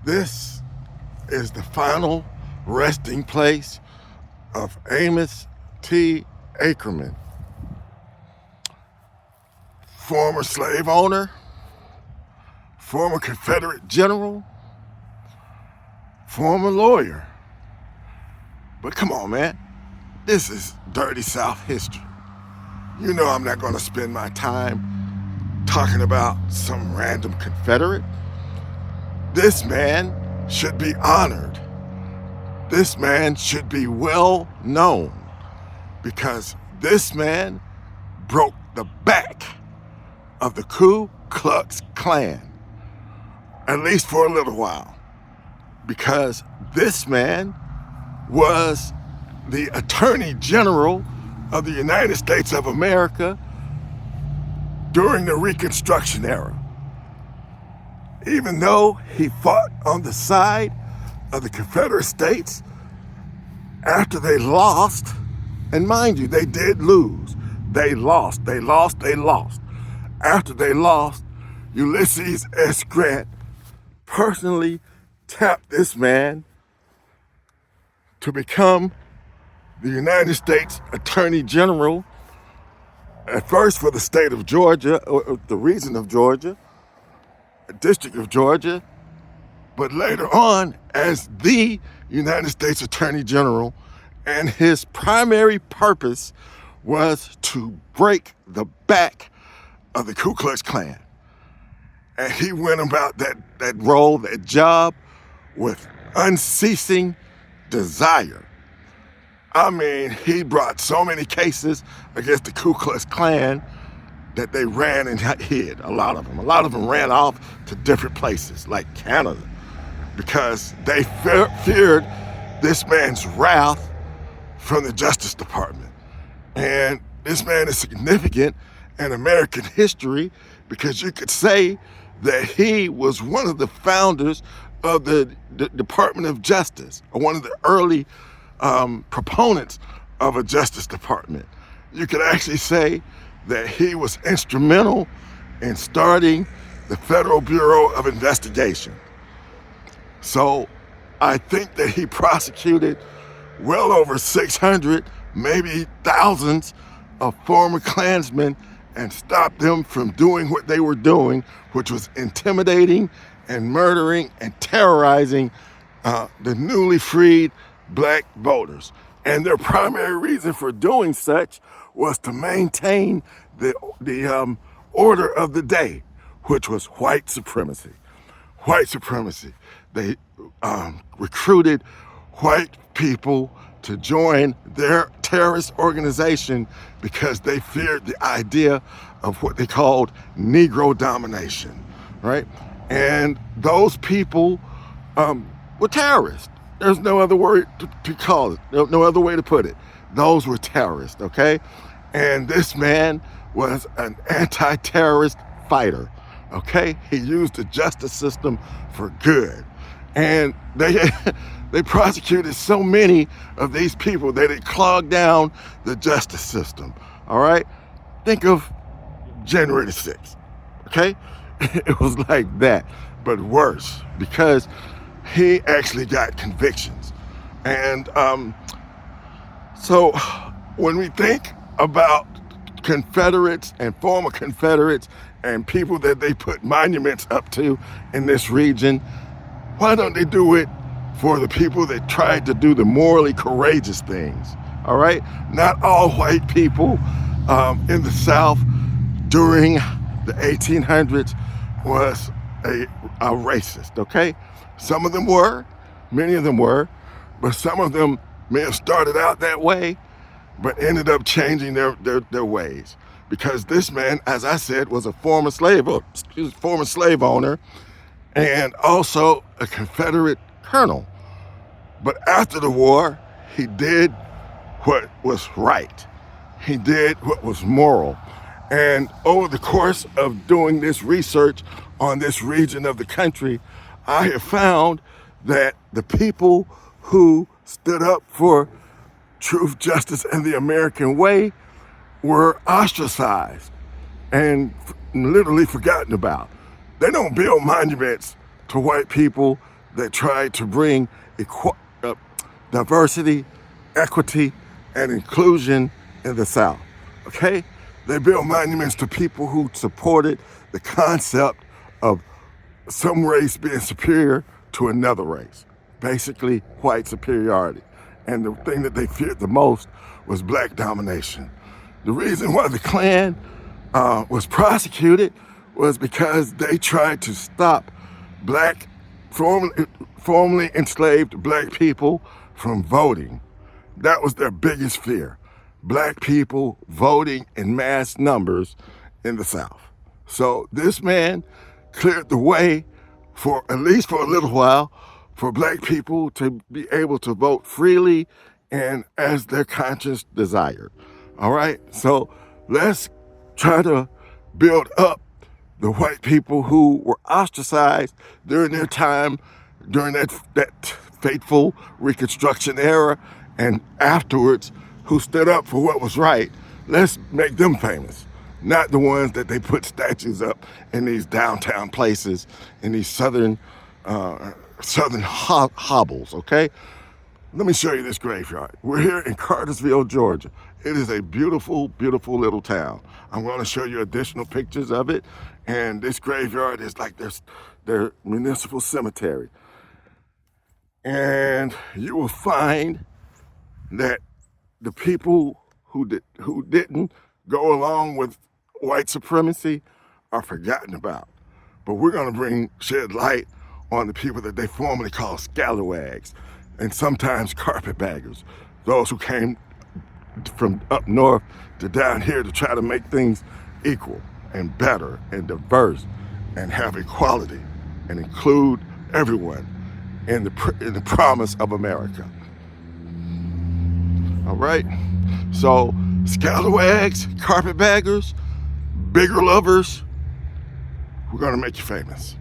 This is the final resting place of Amos T. Ackerman, former slave owner, former Confederate general, former lawyer. But come on, man, this is dirty South history. You know I'm not going to spend my time talking about some random Confederate. This man should be honored. This man should be well known because this man broke the back of the Ku Klux Klan, at least for a little while, because this man was the Attorney General of the United States of America during the Reconstruction era. Even though he fought on the side of the Confederate States after they lost, and mind you, they did lose. They lost. After they lost, Ulysses S. Grant personally tapped this man to become the United States Attorney General, at first for the state of Georgia, or the region of Georgia, District of Georgia, but later on as the United States Attorney General, and his primary purpose was to break the back of the Ku Klux Klan. And he went about that role, that job, with unceasing desire. I mean, he brought so many cases against the Ku Klux Klan that they ran and hid, a lot of them. A lot of them ran off to different places, like Canada, because they feared this man's wrath from the Justice Department. And this man is significant in American history because you could say that he was one of the founders of the Department of Justice, or one of the early proponents of a Justice Department. You could actually say that he was instrumental in starting the Federal Bureau of Investigation. So I think that he prosecuted well over 600, maybe thousands of former Klansmen and stopped them from doing what they were doing, which was intimidating and murdering and terrorizing the newly freed black voters. And their primary reason for doing such was to maintain the order of the day, which was white supremacy. White supremacy. They recruited white people to join their terrorist organization because they feared the idea of what they called Negro domination, right? And those people were terrorists. There's no other word to call it, no other way to put it. Those were terrorists, okay? And this man was an anti-terrorist fighter, okay? He used the justice system for good. And they prosecuted so many of these people that it clogged down the justice system, all right? Think of January the 6th, okay? It was like that, but worse, because he actually got convictions. And so when we think about Confederates and former Confederates and people that they put monuments up to in this region, why don't they do it for the people that tried to do the morally courageous things, all right? Not all white people in the South during the 1800s was a racist, okay? Some of them were, many of them were, but some of them may have started out that way, but ended up changing their ways. Because this man, as I said, was a former slave owner, and also a Confederate colonel. But after the war, he did what was right. He did what was moral. And over the course of doing this research on this region of the country, I have found that the people who stood up for truth, justice, and the American way were ostracized and literally forgotten about. They don't build monuments to white people that tried to bring diversity, equity, and inclusion in the South. Okay? They built monuments to people who supported the concept of some race being superior to another race. Basically, white superiority. And the thing that they feared the most was black domination. The reason why the Klan was prosecuted was because they tried to stop black, formerly enslaved black people from voting. That was their biggest fear. Black people voting in mass numbers in the South. So this man cleared the way for, at least for a little while, for black people to be able to vote freely and as their conscience desired. All right? So let's try to build up the white people who were ostracized during their time, during that fateful Reconstruction era, and afterwards, who stood up for what was right. Let's make them famous, not the ones that they put statues up in these downtown places, in these southern hobbles, okay? Let me show you this graveyard. We're here in Cartersville, Georgia. It is a beautiful, beautiful little town. I'm going to show you additional pictures of it. And this graveyard is like their municipal cemetery. And you will find that the people who didn't go along with white supremacy are forgotten about. But we're going to shed light on the people that they formerly called scalawags, and sometimes carpetbaggers, those who came from up north to down here to try to make things equal and better and diverse and have equality and include everyone in the promise of America. All right? So scalawags, carpetbaggers, bigger lovers, we're gonna make you famous.